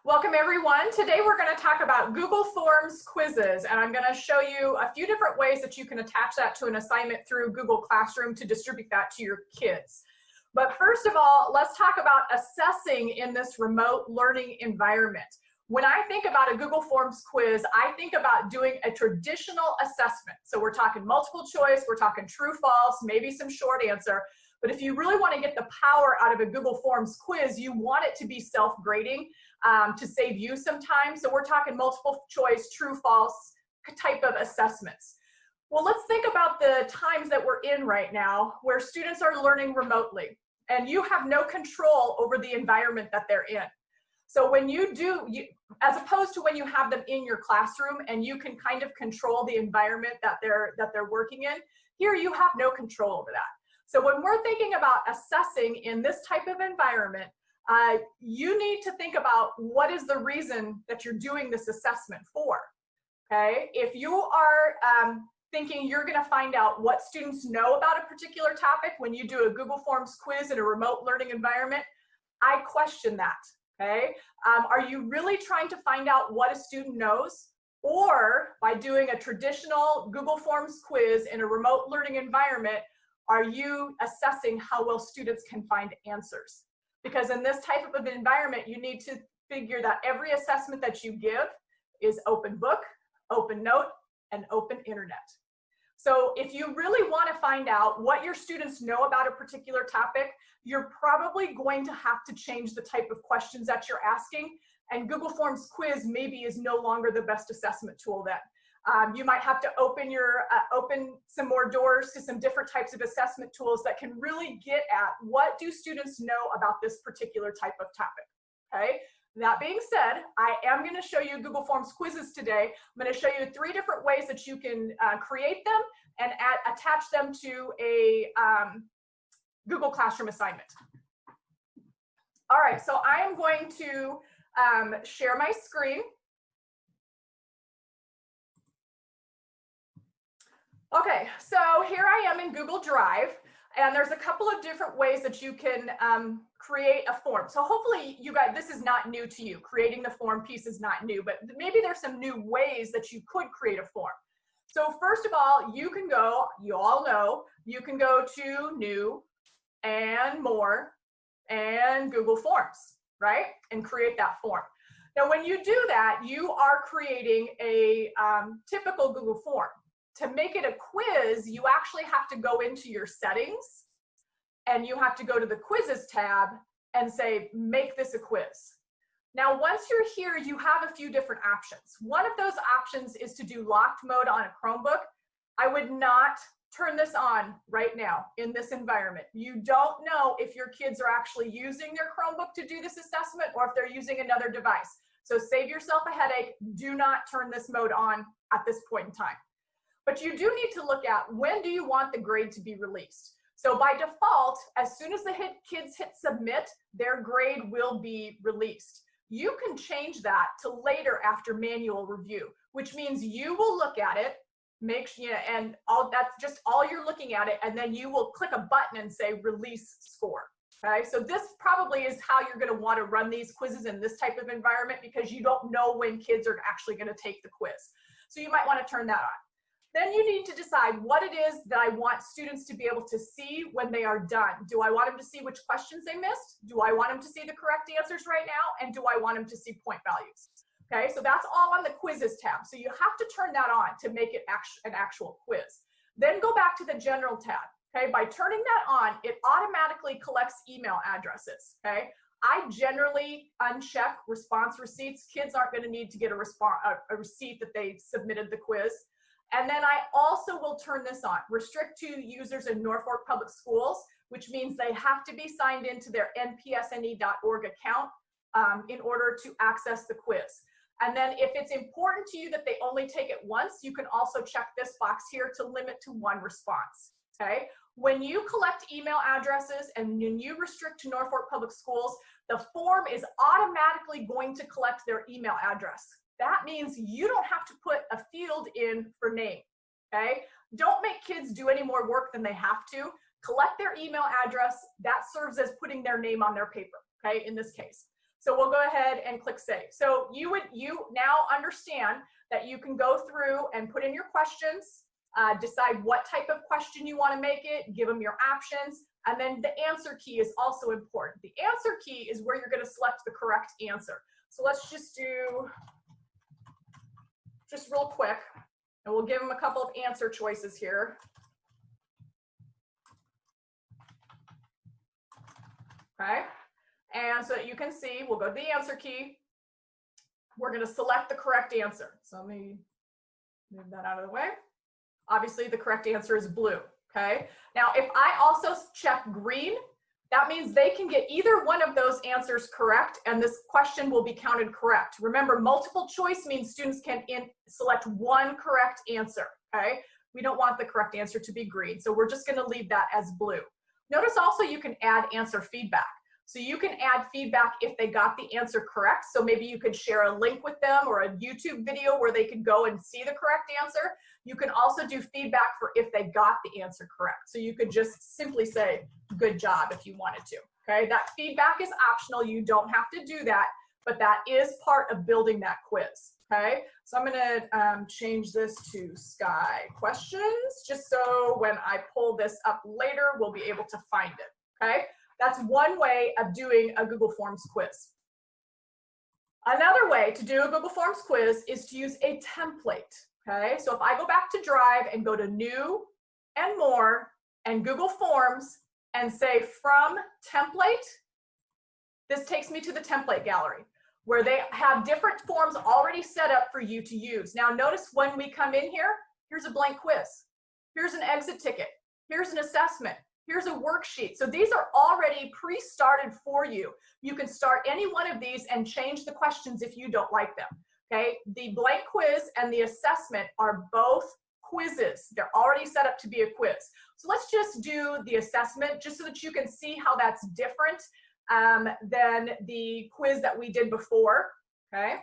Welcome everyone. Today we're going to talk about Google Forms quizzes, and I'm going to show you a few different ways that you can attach that to an assignment through Google Classroom to distribute that to your kids. But first of all, let's talk about assessing in this remote learning environment. When I think about a Google Forms quiz, I think about doing a traditional assessment. So we're talking multiple choice, we're talking true, false, maybe some short answer. But if you really want to get the power out of a Google Forms quiz, you want it to be self-grading to save you some time. So we're talking multiple choice, true, false type of assessments. Well, let's think about the times that we're in right now where students are learning remotely and you have no control over the environment that they're in. So when you do, as opposed to when you have them in your classroom and you can kind of control the environment that they're working in, here you have no control over that. So when we're thinking about assessing in this type of environment, you need to think about what is the reason that you're doing this assessment for, okay? If you are thinking you're gonna find out what students know about a particular topic when you do a Google Forms quiz in a remote learning environment, I question that, okay? Are you really trying to find out what a student knows? Or by doing a traditional Google Forms quiz in a remote learning environment, are you assessing how well students can find answers? Because in this type of an environment, you need to figure that every assessment that you give is open book, open note, and open internet. So if you really want to find out what your students know about a particular topic, you're probably going to have to change the type of questions that you're asking, and Google Forms quiz maybe is no longer the best assessment tool then. You might have to open some more doors to some different types of assessment tools that can really get at what do students know about this particular type of topic, okay? That being said, I am going to show you Google Forms quizzes today. I'm going to show you 3 different ways that you can create them and attach them to a Google Classroom assignment. All right, so I am going to share my screen. Okay, so here I am in Google Drive, and there's a couple of different ways that you can create a form. So hopefully you guys, this is not new to you. Creating the form piece is not new, but maybe there's some new ways that you could create a form. So first of all, you can go, you all know, you can go to New and More and Google Forms, right? And create that form. Now when you do that, you are creating a typical Google form. To make it a quiz, you actually have to go into your settings and you have to go to the quizzes tab and say, make this a quiz. Now, once you're here, you have a few different options. One of those options is to do locked mode on a Chromebook. I would not turn this on right now in this environment. You don't know if your kids are actually using their Chromebook to do this assessment or if they're using another device. So save yourself a headache. Do not turn this mode on at this point in time. But you do need to look at when do you want the grade to be released. So by default, as soon as the kids hit submit, their grade will be released. You can change that to later after manual review, which means you will look at it, and that's just all you're looking at it, and then you will click a button and say release score. Okay, so this probably is how you're going to want to run these quizzes in this type of environment because you don't know when kids are actually going to take the quiz. So you might want to turn that on. Then you need to decide what it is that I want students to be able to see when they are done. Do I want them to see which questions they missed? Do I want them to see the correct answers right now? And do I want them to see point values? Okay, so that's all on the quizzes tab. So you have to turn that on to make it an actual quiz. Then go back to the general tab. Okay, by turning that on, it automatically collects email addresses. Okay, I generally uncheck response receipts. Kids aren't going to need to get a receipt that they submitted the quiz. And then I also will turn this on, restrict to users in Norfolk Public Schools, which means they have to be signed into their npsne.org account in order to access the quiz. And then if it's important to you that they only take it once, you can also check this box here to limit to 1 response, okay? When you collect email addresses and when you restrict to Norfolk Public Schools, the form is automatically going to collect their email address. That means you don't have to put a field in for name, okay? Don't make kids do any more work than they have to. Collect their email address. That serves as putting their name on their paper, okay, in this case. So we'll go ahead and click save. So you now understand that you can go through and put in your questions, decide what type of question you want to make it, give them your options, and then the answer key is also important. The answer key is where you're going to select the correct answer. So let's just do, just real quick, and we'll give them a couple of answer choices here. Okay, and so that you can see, we'll go to the answer key. We're going to select the correct answer. So let me move that out of the way. Obviously, the correct answer is blue. Okay, now if I also check green, that means they can get either one of those answers correct, and this question will be counted correct. Remember, multiple choice means students can select one correct answer. Okay, we don't want the correct answer to be green, so we're just going to leave that as blue. Notice also you can add answer feedback. So you can add feedback if they got the answer correct. So maybe you could share a link with them or a YouTube video where they could go and see the correct answer. You can also do feedback for if they got the answer correct. So you could just simply say, good job if you wanted to. Okay, that feedback is optional. You don't have to do that, but that is part of building that quiz. Okay, so I'm going to change this to Sky Questions, just so when I pull this up later, we'll be able to find it. Okay, that's one way of doing a Google Forms quiz. Another way to do a Google Forms quiz is to use a template. Okay, so if I go back to Drive and go to New and More and Google Forms and say From Template, this takes me to the template gallery where they have different forms already set up for you to use. Now notice when we come in here, here's a blank quiz. Here's an exit ticket. Here's an assessment. Here's a worksheet. So these are already pre-started for you. You can start any one of these and change the questions if you don't like them. Okay, the blank quiz and the assessment are both quizzes. They're already set up to be a quiz. So let's just do the assessment just so that you can see how that's different than the quiz that we did before. Okay,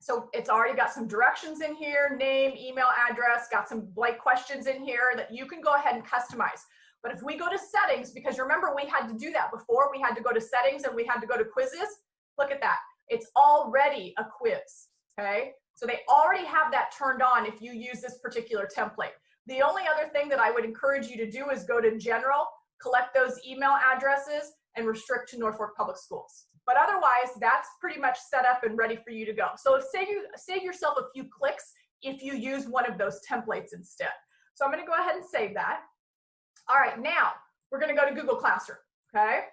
so it's already got some directions in here, name, email address, got some blank questions in here that you can go ahead and customize. But if we go to settings, because remember we had to do that before, we had to go to settings and we had to go to quizzes. Look at that. It's already a quiz, okay? So they already have that turned on if you use this particular template. The only other thing that I would encourage you to do is go to General, collect those email addresses, and restrict to Norfolk Public Schools. But otherwise, that's pretty much set up and ready for you to go. So save yourself a few clicks if you use one of those templates instead. So I'm going to go ahead and save that. All right, now we're going to go to Google Classroom, okay?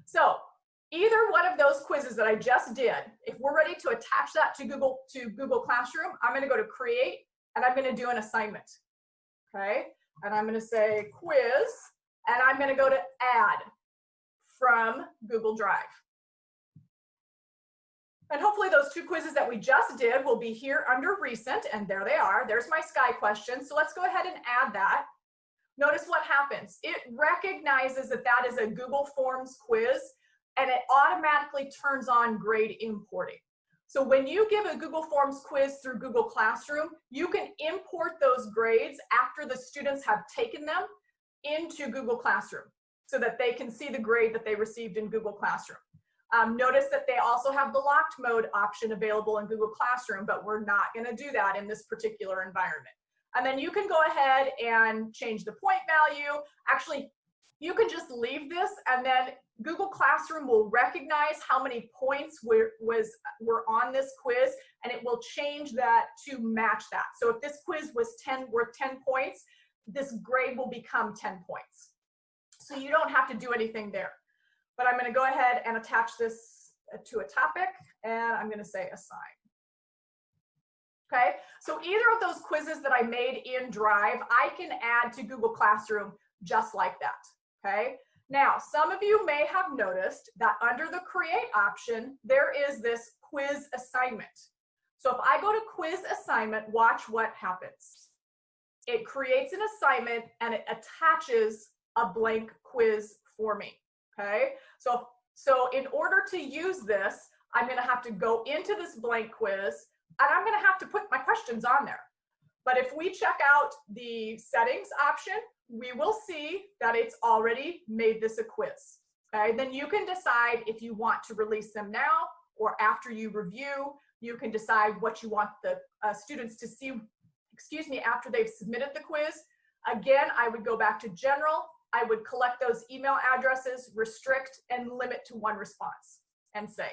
So either one of those quizzes that I just did, if we're ready to attach that to Google Classroom, I'm going to go to Create, and I'm going to do an assignment, okay? And I'm going to say Quiz, and I'm going to go to Add from Google Drive. And hopefully those two quizzes that we just did will be here under Recent, and there they are. There's my Sky question. So let's go ahead and add that. Notice what happens. It recognizes that that is a Google Forms quiz, and it automatically turns on grade importing. So when you give a Google Forms quiz through Google Classroom, you can import those grades after the students have taken them into Google Classroom so that they can see the grade that they received in Google Classroom. Notice that they also have the locked mode option available in Google Classroom, but we're not going to do that in this particular environment. And then you can go ahead and change the point value. Actually, you can just leave this, and then Google Classroom will recognize how many points were on this quiz, and it will change that to match that. So if this quiz was worth 10 points, this grade will become 10 points. So you don't have to do anything there. But I'm going to go ahead and attach this to a topic, and I'm going to say assign. Okay, so either of those quizzes that I made in Drive, I can add to Google Classroom just like that. Okay, now some of you may have noticed that under the Create option, there is this quiz assignment. So if I go to quiz assignment, watch what happens. It creates an assignment and it attaches a blank quiz for me. Okay, so in order to use this, I'm going to have to go into this blank quiz, and I'm going to have to put my questions on there. But if we check out the settings option, we will see that it's already made this a quiz. Okay, then you can decide if you want to release them now or after you review. You can decide what you want the students to see, excuse me, after they've submitted the quiz. Again, I would go back to general. I would collect those email addresses, restrict, and limit to one response, and save.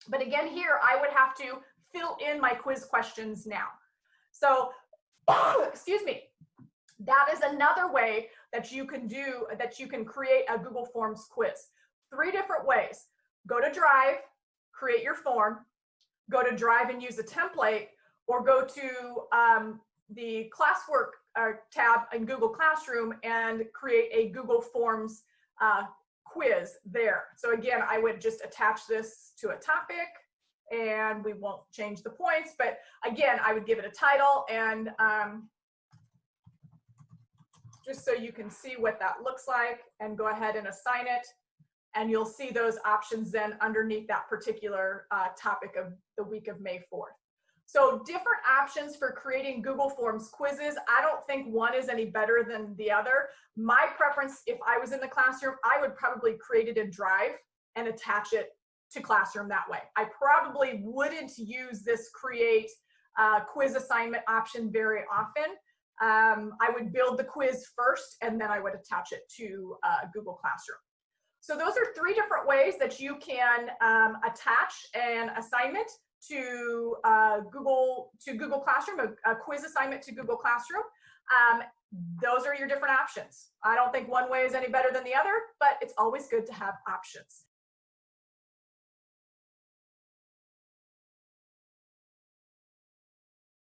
But again, here I would have to fill in my quiz questions now. So, excuse me, that is another way that you can create a Google Forms quiz. 3 different ways. Go to Drive, create your form, go to Drive and use a template, or go to the classwork tab in Google Classroom and create a Google Forms quiz there. So again, I would just attach this to a topic, and we won't change the points, but again, I would give it a title, and just so you can see what that looks like, and go ahead and assign it, and you'll see those options then underneath that particular topic of the week of May 4th. So different options for creating Google Forms quizzes. I don't think one is any better than the other. My preference, if I was in the classroom, I would probably create it in Drive and attach it to Classroom that way. I probably wouldn't use this create quiz assignment option very often. I would build the quiz first, and then I would attach it to Google Classroom. So those are 3 different ways that you can attach an assignment to Google Classroom, a quiz assignment to Google Classroom. Those are your different options. I don't think one way is any better than the other, but it's always good to have options.